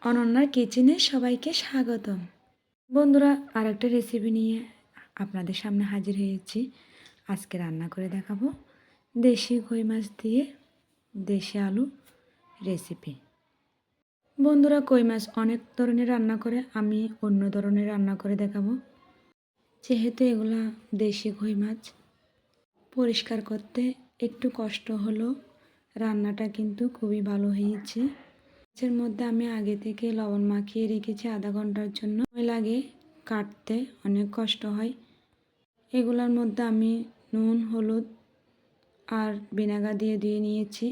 অনন্যার কিচেনে সবাইকে স্বাগতম। বন্ধুরা, আরেকটা রেসিপি নিয়ে আপনাদের সামনে হাজির হয়েছি। আজকে রান্না করে দেখাবো দেশি কই মাছ দিয়ে দেশি আলু রেসিপি। বন্ধুরা, কই মাছ অনেক ধরনের রান্না করে, আমি অন্য ধরনের রান্না করে দেখাবো। যেহেতু এগুলা দেশি কই মাছ, পরিষ্কার করতে একটু কষ্ট হলো, রান্নাটা কিন্তু খুবই ভালো হয়েছে। মাছের মধ্যে আমি আগে থেকে লবণ মাখিয়ে রেখেছি আধা ঘন্টার জন্য। সময় লাগে কাটতে, অনেক কষ্ট হয়। এগুলোর মধ্যে আমি নুন, হলুদ আর ভিনেগার দিয়ে নিয়েছি।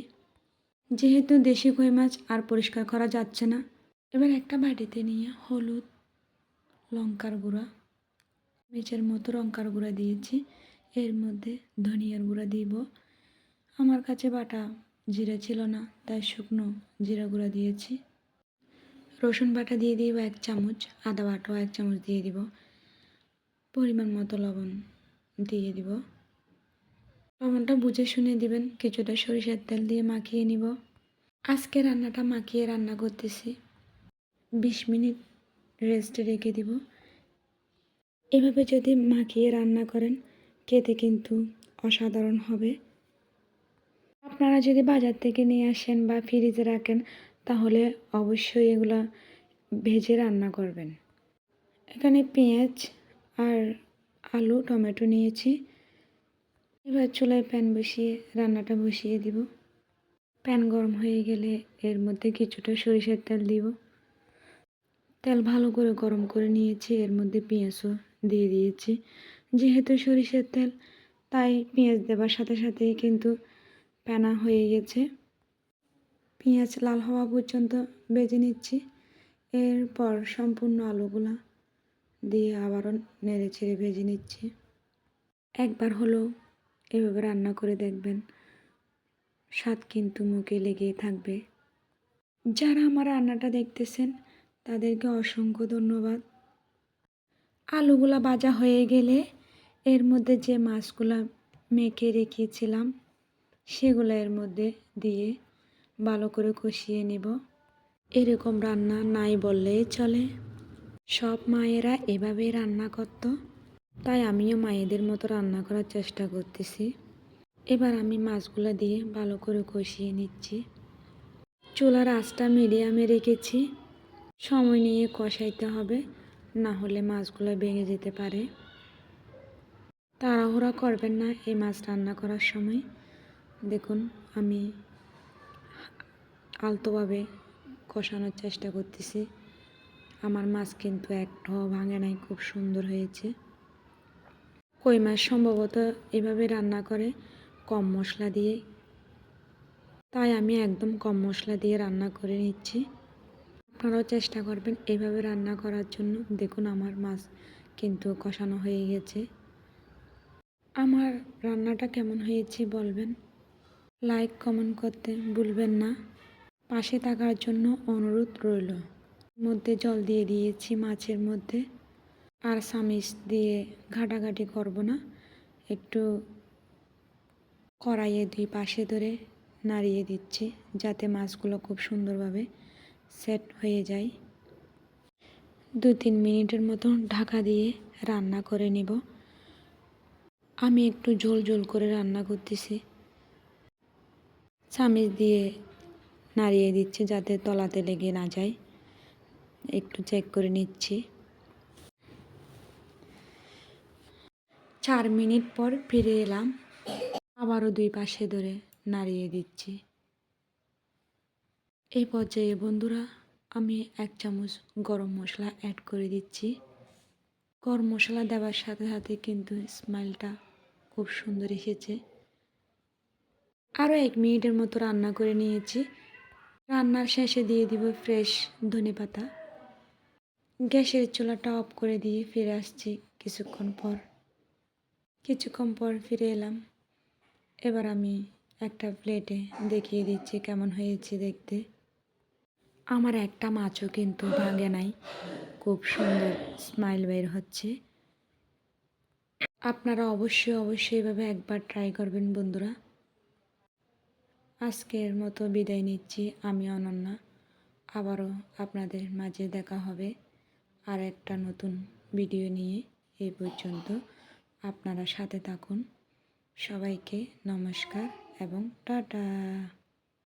যেহেতু দেশি কই মাছ আর পরিষ্কার করা যাচ্ছে না, এবার একটা বাটিতে নিয়ে হলুদ, লঙ্কার গুঁড়া, মির্চের মতো লঙ্কার গুঁড়া দিয়েছি। এর মধ্যে ধনিয়ার গুঁড়া দিব। আমার কাছে বাটা জিরা ছিল না, তাই শুকনো জিরা গুঁড়া দিয়েছি। রসুন বাটা দিয়ে দিব 1 চামচ, আদা বাটাও 1 চামচ দিয়ে দিব। পরিমাণ মতো লবণ দিয়ে দিব। লবণটা বুঝে শুনে দিবেন। কিছুটা সরিষার তেল দিয়ে মাখিয়ে নিব। আজকে রান্নাটা মাখিয়ে রান্না করতেছি, 20 মিনিট রেস্টে রেখে দিব। এভাবে যদি মাখিয়ে রান্না করেন, খেতে কিন্তু অসাধারণ হবে। আপনারা যদি বাজার থেকে নিয়ে আসেন বা ফ্রিজে রাখেন, তাহলে অবশ্যই এগুলা ভেজে রান্না করবেন। এখানে পেঁয়াজ আর আলু, টমেটো নিয়েছি। এবার চুলায় প্যান বসিয়ে রান্নাটা বসিয়ে দিব। প্যান গরম হয়ে গেলে এর মধ্যে কিছুটা সরিষার তেল দিব। তেল ভালো করে গরম করে নিয়েছি, এর মধ্যে পেঁয়াজও দিয়ে দিয়েছি। যেহেতু সরিষার তেল, তাই পেঁয়াজ দেওয়ার সাথে সাথেই কিন্তু প্যানা হয়ে গেছে। পেঁয়াজ লাল হওয়া পর্যন্ত ভেজে নিচ্ছি। এরপর সম্পূর্ণ আলুগুলা দিয়ে আবারও নেড়ে ছেড়ে ভেজে নিচ্ছি। একবার হলো এভাবে রান্না করে দেখবেন, স্বাদ কিন্তু মুখে লেগেই থাকবে। যারা আমার রান্নাটা দেখতেছেন, তাদেরকে অসংখ্য ধন্যবাদ। আলুগুলা ভাজা হয়ে গেলে এর মধ্যে যে মাছগুলা মেখে রেখেছিলাম, সেগুলো এর মধ্যে দিয়ে ভালো করে কষিয়ে নেব। এরকম রান্না নাই বললেই চলে। সব মায়েরা এভাবেই রান্না করত, তাই আমিও মায়েদের মতো রান্না করার চেষ্টা করতেছি। এবার আমি মাছগুলো দিয়ে ভালো করে কষিয়ে নিচ্ছি। চুলার আঁচটা মিডিয়ামে রেখেছি। সময় নিয়ে কষাইতে হবে, না হলে মাছগুলো ভেঙে যেতে পারে। তাড়াহুড়া করবেন না এই মাছ রান্না করার সময়। দেখুন, আমি আলতোভাবে কষানোর চেষ্টা করতেছি। আমার মাছ কিন্তু একটাও ভাঙে নাই, খুব সুন্দর হয়েছে। কই মাছ সম্ভবত এভাবে রান্না করে কম মশলা দিয়ে, তাই আমি একদম কম মশলা দিয়ে রান্না করে নিচ্ছি। আপনারাও চেষ্টা করবেন এভাবে রান্না করার জন্য। দেখুন, আমার মাছ কিন্তু কষানো হয়ে গেছে। আমার রান্নাটা কেমন হয়েছে বলবেন। লাইক, কমেন্ট করতে ভুলবেন না। পাশে থাকার জন্য অনুরোধ রইল। মধ্যে জল দিয়ে দিয়েছি মাছের মধ্যে। আর চামিচ দিয়ে ঘাটাঘাটি করব না, একটু কড়াইয়ে 2 পাশে ধরে নাড়িয়ে দিচ্ছি, যাতে মাছগুলো খুব সুন্দরভাবে সেট হয়ে যায়। 2-3 মিনিটের মতো ঢাকা দিয়ে রান্না করে নেব। আমি একটু ঝোল ঝোল করে রান্না করতেছি। চামিচ দিয়ে নাড়িয়ে দিচ্ছি যাতে তলাতে লেগে না যায়। একটু চেক করে নিচ্ছি। 4 মিনিট পর ফিরে এলাম। আবারও 2 পাশে ধরে নাড়িয়ে দিচ্ছি। এই পর্যায়ে বন্ধুরা, আমি 1 চামচ গরম মশলা অ্যাড করে দিচ্ছি। গরম মশলা দেওয়ার সাথে সাথে কিন্তু স্মেলটা খুব সুন্দর এসেছে। আরও 1 মিনিটের মতো রান্না করে নিয়েছি। রান্নার শেষে দিয়ে দিব ফ্রেশ ধনেপাতা। গ্যাসের চুলাটা অফ করে দিয়ে ফিরে আসছি কিছুক্ষণ পর ফিরে এলাম। এবার আমি একটা প্লেটে দেখিয়ে দিচ্ছি কেমন হয়েছে দেখতে। আমার একটা মাছও কিন্তু ভাঙে নাই, খুব সুন্দর স্মাইল বের হচ্ছে। আপনারা অবশ্যই এভাবে একবার ট্রাই করবেন বন্ধুরা। আজকের মতো বিদায় নিচ্ছি। আমি অনন্যা। আবারও আপনাদের মাঝে দেখা হবে আর একটা নতুন ভিডিও নিয়ে। এই পর্যন্ত আপনারা সাথে থাকুন। সবাইকে নমস্কার এবং টাটা।